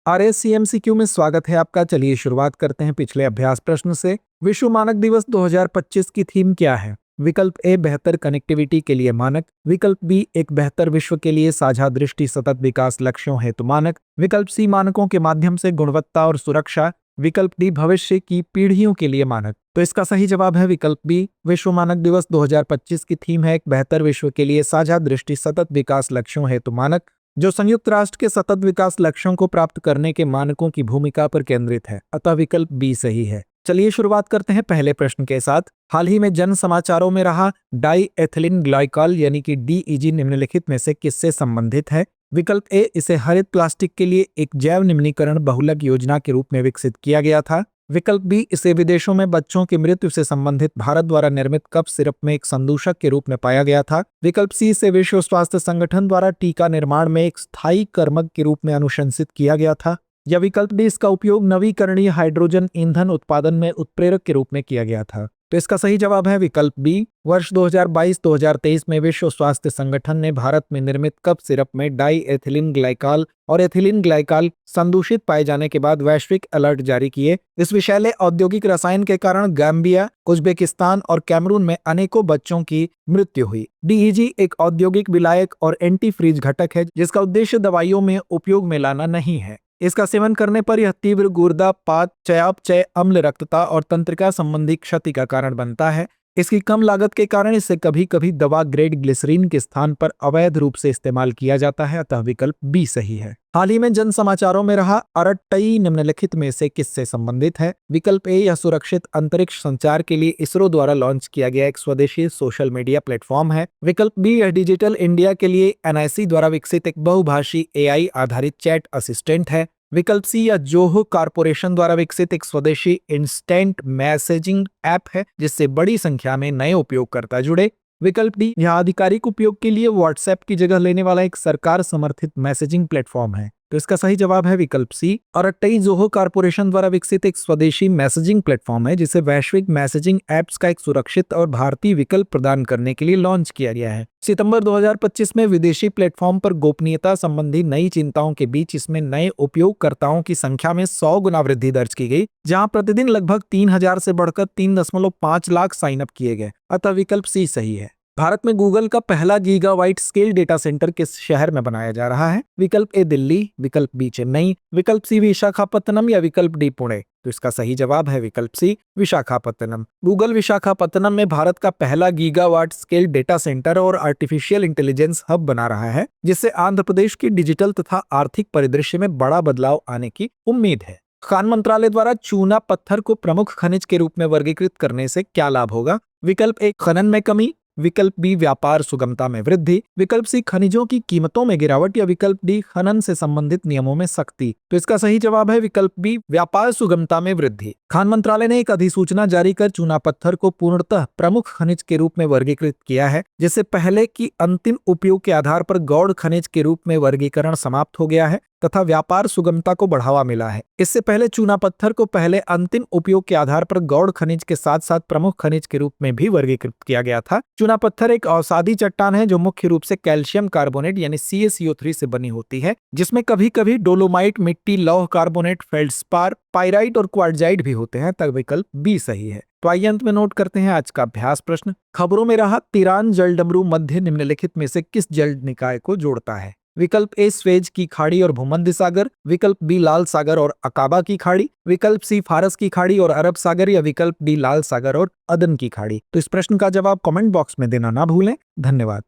RACMCQ में स्वागत है आपका। चलिए शुरुआत करते हैं पिछले अभ्यास प्रश्न से। विश्व मानक दिवस 2025 की थीम क्या है? विकल्प ए बेहतर कनेक्टिविटी के लिए मानक, विकल्प बी एक बेहतर विश्व के लिए साझा दृष्टि सतत विकास लक्ष्यों हेतु मानक, विकल्प सी मानकों के माध्यम से गुणवत्ता और सुरक्षा, विकल्प डी भविष्य की पीढ़ियों के लिए मानक। तो इसका सही जवाब है विकल्प बी। विश्व मानक दिवस 2025 की थीम है एक बेहतर विश्व के लिए साझा दृष्टि सतत विकास लक्ष्यों हेतु मानक, जो संयुक्त राष्ट्र के सतत विकास लक्ष्यों को प्राप्त करने के मानकों की भूमिका पर केंद्रित है। अतः विकल्प बी सही है। चलिए शुरुआत करते हैं पहले प्रश्न के साथ। हाल ही में जन समाचारों में रहा डाई एथिलीन ग्लाइकॉल यानी कि DEG निम्नलिखित में से किससे संबंधित है? विकल्प ए इसे हरित प्लास्टिक के लिए एक जैव निम्नीकरण बहुलक योजना के रूप में विकसित किया गया था। विकल्प बी इसे विदेशों में बच्चों की मृत्यु से संबंधित भारत द्वारा निर्मित कफ सिरप में एक संदूषक के रूप में पाया गया था। विकल्प सी इसे विश्व स्वास्थ्य संगठन द्वारा टीका निर्माण में एक स्थायी कर्मक के रूप में अनुशंसित किया गया था। या विकल्प डी इसका उपयोग नवीकरणीय हाइड्रोजन ईंधन उत्पादन में उत्प्रेरक के रूप में किया गया था। तो इसका सही जवाब है विकल्प बी। वर्ष 2022-2023 में विश्व स्वास्थ्य संगठन ने भारत में निर्मित कफ सिरप में डाई एथिलीन ग्लाइकॉल और एथिलीन ग्लाइकॉल संदूषित पाए जाने के बाद वैश्विक अलर्ट जारी किए। इस विषैले औद्योगिक रसायन के कारण गाम्बिया, उज्बेकिस्तान और कैमरून में अनेकों बच्चों की मृत्यु हुई। DEG एक औद्योगिक विलायक और एंटी फ्रीज घटक है जिसका उद्देश्य दवाइयों में उपयोग में लाना नहीं है। इसका सेवन करने पर यह तीव्र गुर्दापात, चयापचय, अम्ल रक्तता और तंत्रिका संबंधी क्षति का कारण बनता है। इसकी कम लागत के कारण इसे कभी कभी दवा ग्रेड ग्लिसरीन के स्थान पर अवैध रूप से इस्तेमाल किया जाता है। अतः विकल्प बी सही है। हाल ही में जन समाचारों में रहा अरट्टई निम्नलिखित में से किससे संबंधित है? विकल्प ए यह सुरक्षित अंतरिक्ष संचार के लिए इसरो द्वारा लॉन्च किया गया एक स्वदेशी सोशल मीडिया प्लेटफॉर्म है। विकल्प बी यह डिजिटल इंडिया के लिए NIC द्वारा विकसित एक बहुभाषी AI आधारित चैट असिस्टेंट है। विकल्प सी या जोहो कारपोरेशन द्वारा विकसित एक स्वदेशी इंस्टेंट मैसेजिंग ऐप है जिससे बड़ी संख्या में नए उपयोगकर्ता जुड़े। विकल्प डी यह आधिकारिक उपयोग के लिए व्हाट्सएप की जगह लेने वाला एक सरकार समर्थित मैसेजिंग प्लेटफॉर्म है। तो इसका सही जवाब है विकल्प सी। और अट्टई जोहो कारपोरेशन द्वारा विकसित एक स्वदेशी मैसेजिंग प्लेटफॉर्म है जिसे वैश्विक मैसेजिंग ऐप्स का एक सुरक्षित और भारतीय विकल्प प्रदान करने के लिए लॉन्च किया गया है। सितंबर 2025 में विदेशी प्लेटफॉर्म पर गोपनीयता संबंधी नई चिंताओं के बीच इसमें नए उपयोगकर्ताओं की संख्या में 100 गुना वृद्धि दर्ज की गई, जहां प्रतिदिन लगभग 3000 से बढ़कर 3.5 लाख साइन अप किए गए। अतः विकल्प सी सही है। भारत में गूगल का पहला गीगाबाइट स्केल डेटा सेंटर किस शहर में बनाया जा रहा है? विकल्प ए दिल्ली, विकल्प बी चेन्नई, विकल्प सी विशाखापत्तनम या विकल्प डी पुणे। तो इसका सही जवाब है विकल्प सी विशाखापत्तनम। गूगल विशाखापत्तनम में भारत का पहला गीगावाट स्केल डेटा सेंटर और आर्टिफिशियल इंटेलिजेंस हब बना रहा है, जिससे आंध्र प्रदेश की डिजिटल तथा आर्थिक परिदृश्य में बड़ा बदलाव आने की उम्मीद है। खान मंत्रालय द्वारा चूना पत्थर को प्रमुख खनिज के रूप में वर्गीकृत करने से क्या लाभ होगा? विकल्प ए खनन में कमी, विकल्प बी व्यापार सुगमता में वृद्धि, विकल्प सी खनिजों की कीमतों में गिरावट या विकल्प डी खनन से संबंधित नियमों में सख्ती। तो इसका सही जवाब है विकल्प बी व्यापार सुगमता में वृद्धि। खान मंत्रालय ने एक अधिसूचना जारी कर चूना पत्थर को पूर्णतः प्रमुख खनिज के रूप में वर्गीकृत किया है, जिससे पहले की अंतिम उपयोग के आधार पर गौड़ खनिज के रूप में वर्गीकरण समाप्त हो गया है तथा व्यापार सुगमता को बढ़ावा मिला है। इससे पहले चूना पत्थर को पहले अंतिम उपयोग के आधार पर गौड़ खनिज के साथ साथ प्रमुख खनिज के रूप में भी वर्गीकृत किया गया था। चूना पत्थर एक अवसादी चट्टान है जो मुख्य रूप से कैल्शियम कार्बोनेट यानी CaCO3 से बनी होती है, जिसमें कभी कभी डोलोमाइट, मिट्टी, लौह कार्बोनेट, फेल्डस्पार, पाइराइट और क्वार्टजाइट भी होते हैं। तब विकल्प बी सही है। तो आइए अंत में नोट करते हैं आज का अभ्यास प्रश्न। खबरों में रहा तिरान जलडमरू मध्य निम्नलिखित में से किस जल निकाय को जोड़ता है? विकल्प ए स्वेज की खाड़ी और भूमध्य सागर, विकल्प बी लाल सागर और अकाबा की खाड़ी, विकल्प सी फारस की खाड़ी और अरब सागर या विकल्प डी लाल सागर और अदन की खाड़ी। तो इस प्रश्न का जवाब कमेंट बॉक्स में देना ना भूलें। धन्यवाद।